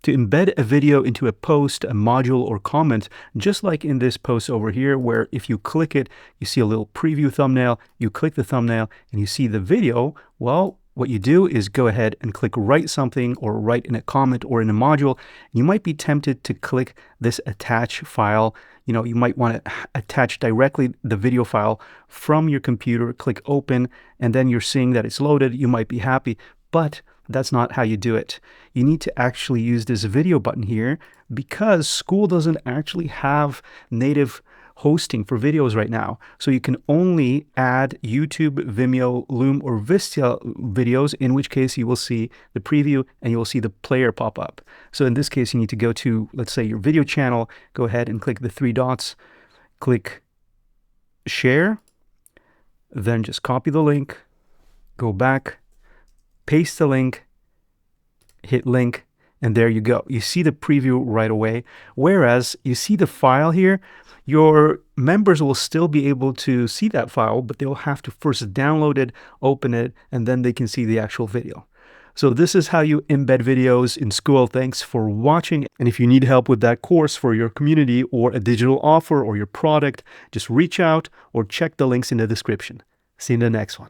to embed a video into a post, a module, or comment, just like in this post over here, where if you click it, you see a little preview thumbnail, you click the thumbnail, and you see the video. Well, what you do is go ahead and click write something or write in a comment or in a module. You might be tempted to click this attach file. You might want to attach directly the video file from your computer, click open, and then you're seeing that it's loaded. You might be happy, but that's not how you do it. You need to actually use this video button here because Skool doesn't actually have native hosting for videos right now. So you can only add YouTube, Vimeo, Loom, or Wistia videos, in which case you will see the preview and you will see the player pop up. So in this case, you need to go to, let's say, your video channel, go ahead and click the three dots, click share, then just copy the link, go back, paste the link, hit link, and there you go. You see the preview right away. Whereas you see the file here, your members will still be able to see that file, but they'll have to first download it, open it, and then they can see the actual video. So this is how you embed videos in Skool. Thanks for watching. And if you need help with that course for your community or a digital offer or your product, just reach out or check the links in the description. See you in the next one.